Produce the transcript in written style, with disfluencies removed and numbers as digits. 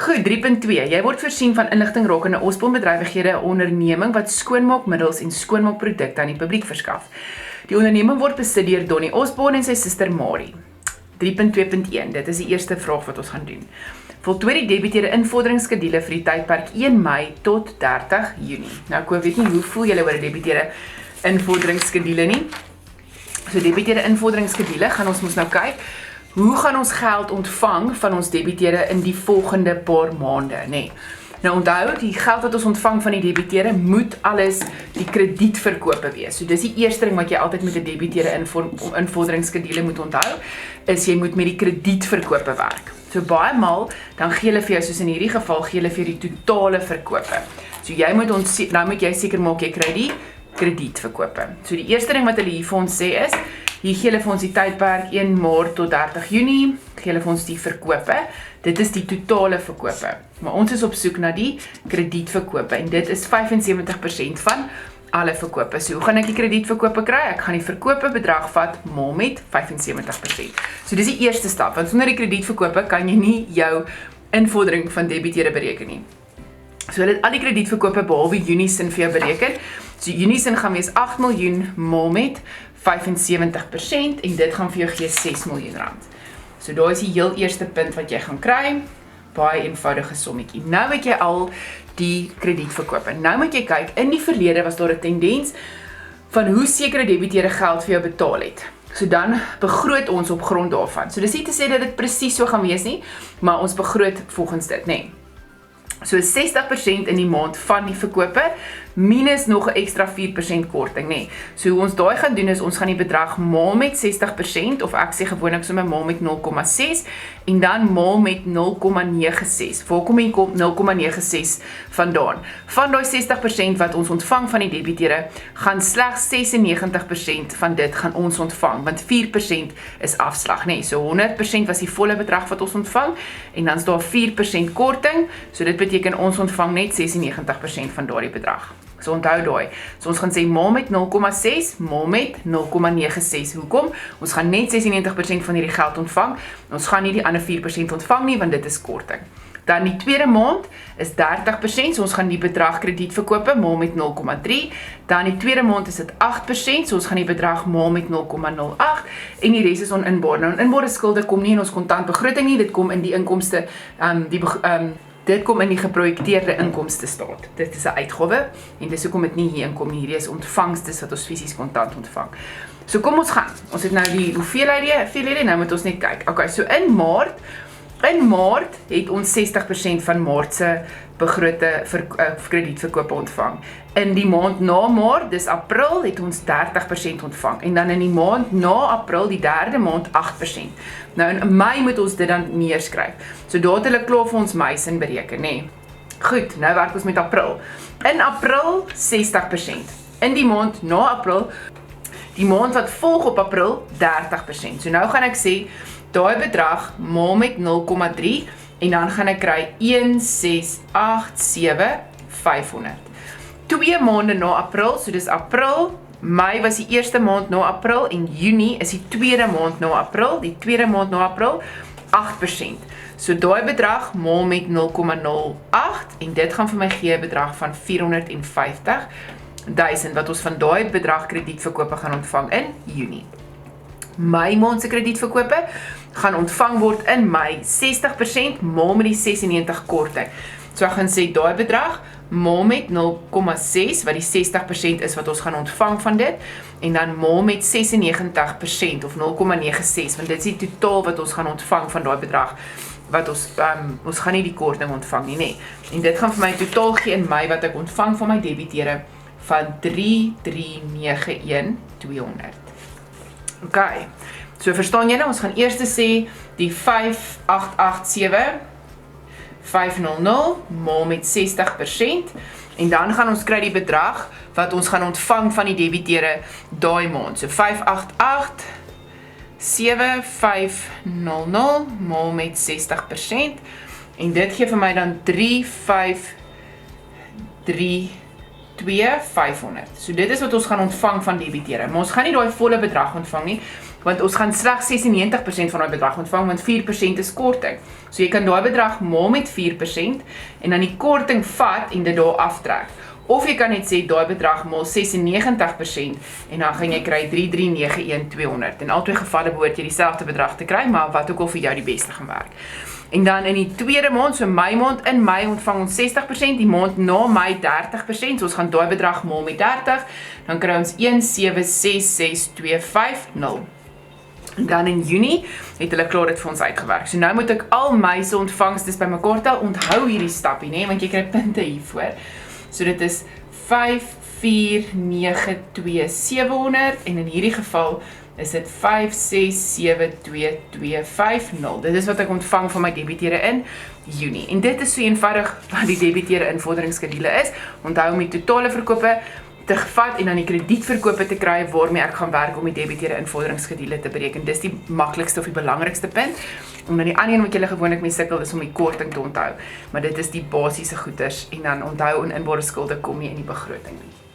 Goed, 3.2. Jy word voorsien van inligting rakende Osborn Bedrywighede, 'n onderneming wat skoonmaakmiddels en skoonmaakprodukte aan die publiek verskaf. Die onderneming word besit deur Donnie Osborn en sy suster Marie. 3.2.1. Dit is die eerste vraag wat ons gaan doen. Voltooi die debiteerde invorderingsskedule vir die tydperk 1 Mei tot 30 Junie. Nou, ek weet nie hoe voel julle oor die debiteerde invorderingskedule nie. So debiteerde invorderingskedule gaan ons mos nou kyk. Hoe gaan ons geld ontvang van ons debiteerde in die volgende paar maande, nê? Nou onthou, die geld wat ons ontvang van die debiteerde moet alles die kredietverkope wees. So dis die eerste ding wat jy altyd met 'n debiteerde invorderingskedule moet onthou, is jy moet met die kredietverkope werk. So baie maal, dan gee hulle vir jou, soos in hierdie geval, gee hulle vir die totale verkope. So jy moet nou moet jy seker maak jy kry die kredietverkope. So die eerste ding wat hulle hier vir ons sê is, hier gee hulle vir ons die tydperk 1 Maart tot 30 Junie, gee hulle vir ons die verkope. Dit is die totale verkope. Maar ons is op soek na die kredietverkope en dit is 75% van alle verkope. So hoe gaan ek die kredietverkope kry? Ek gaan die verkope bedrag vat maal met 75%. So dis die eerste stap, want sonder die kredietverkope kan jy nie jou invordering van debiteerde bereken nie. So hulle het al die kredietverkope behalwe Junie sin vir jou bereken. So Junie sin gaan wees 8 miljoen maal met 75% en dit gaan vir jou gee 6 miljoen rand. So daar is die heel eerste punt wat jy gaan kry. Baie eenvoudige sommetjie. Nou het jy al die kredietverkope. Nou moet jy kyk, in die verlede was daar 'n tendens van hoe sekere debiteerde geld vir jou betaal het. So dan begroot ons op grond daarvan. So dis nie te sê dat dit presies so gaan wees nie, maar ons begroot volgens dit, nê. So 60% in die maand van die verkope, minus nog 'n ekstra 4% korting, nê. So hoe ons daai gaan doen is, ons gaan die bedrag maal met 60%, of ek sê gewoonlik sommer maal met 0,6, en dan maal met 0,96. Waar kom die 0,96 vandaan? Van daai 60% wat ons ontvang van die debiteerde, gaan slegs 96% van dit gaan ons ontvang, want 4% is afslag, nê. So 100% was die volle bedrag wat ons ontvang, en dan is daar 4% korting, so dit beteken ons ontvang net 96% van daardie bedrag. So onthou daai. So ons gaan sê maal met 0,6, maal met 0,96. Hoekom? Ons gaan net 96% van hierdie geld ontvang. Ons gaan nie die ander 4% ontvang nie, want dit is korting. Dan die tweede maand is 30%, so ons gaan die bedrag kredietverkope maal met 0,3. Dan die tweede maand is dit 8%, so ons gaan die bedrag maal met 0,08 en die res is oninbare. Nou inbare skulde kom nie in ons kontantbegroting nie, dit kom in die inkomste dit kom in die geprojekteerde inkomste staat. Dit is 'n uitgawe en dis hoekom dit nie hier inkom nie. Hierdie is ontvangstes wat ons fisies kontant ontvang. So kom ons gaan. Ons het nou die hoeveelhede, nou moet ons net kyk. Okay, so in Maart het ons 60% van Maart se begrote kredietverkope ontvang. In die maand na Maart, dis April, het ons 30% ontvang. En dan in die maand na April, die derde maand, 8%. Nou in Mei moet ons dit dan neerskryf. So daar het hulle klaar vir ons Mei sin bereken, nê. Goed, nou werk ons met April. In April 60%. In die maand na April, die maand wat volg op April, 30%. So nou gaan ek sê, daai bedrag maal met 0,3 en dan gaan ek kry 1,687,500. 2 maande na April, so dis April, Mei was die eerste maand na April en Junie is die tweede maand na April, die tweede maand na April, 8%. So daai bedrag maal met 0,08 en dit gaan vir my gee 'n bedrag van 450.000 wat ons van daai bedrag kredietverkope gaan ontvang in Junie. Mei maand se kredietverkope gaan ontvang word in Mei 60% maal met die 96 korting. So ek gaan sê daai bedrag maal met 0,6 wat die 60% is wat ons gaan ontvang van dit en dan maal met 96% of 0,96 want dit is die totaal wat ons gaan ontvang van daai bedrag wat ons gaan nie die korting ontvang nie, nê. En dit gaan vir my totaal gee in Mei wat ek ontvang van my debiteure van 3,391,200. Okay, so verstaan julle, ons gaan eers sê die 5,887,500 maal met 60% en dan gaan ons kry die bedrag wat ons gaan ontvang van die debiteure daai maand. So 5,887,500 maal met 60% en dit gee vir my dan 3,532,500. So dit is wat ons gaan ontvang van debiteure, maar ons gaan nie daai volle bedrag ontvang nie, Want ons gaan slegs 96% van daai bedrag ontvang, want 4% is korting. So jy kan daai bedrag maal met 4% en dan die korting vat en dit daar aftrek. Of jy kan net sê daai bedrag maal 96% en dan gaan jy kry 3391200. In albei gevalle behoort jy dieselfde bedrag te kry, maar wat ook al vir jou die beste gaan werk. En dan in die tweede maand, so Mei maand, in Mei ontvang ons 60%, die maand na Mei 30%, so ons gaan daai bedrag maal met 30, dan kry ons 1766250. En dan in Junie het hulle klaar dit vir ons uitgewerk. So nou moet ek al Mei se ontvangste bymekaar tel. Onthou hierdie stappie, né, want jy kry punte hiervoor. So dit is 5492700 en in hierdie geval is dit 5672250. Dit is wat ek ontvang van my debiteure in Junie. En dit is so eenvoudig wat die debiteure invorderingsskedule is. Onthou om die totale verkope te vat en dan die kredietverkope te kry waarmee ek gaan werk om die debiteure invorderingskedule te bereken. Dis die maklikste of die belangrikste punt. Omdat die ander een wat julle gewoonlik mee sukkel is om die korting te onthou. Maar dit is die basiese goeders en dan onthou inbare skulde kom nie in die begroting nie.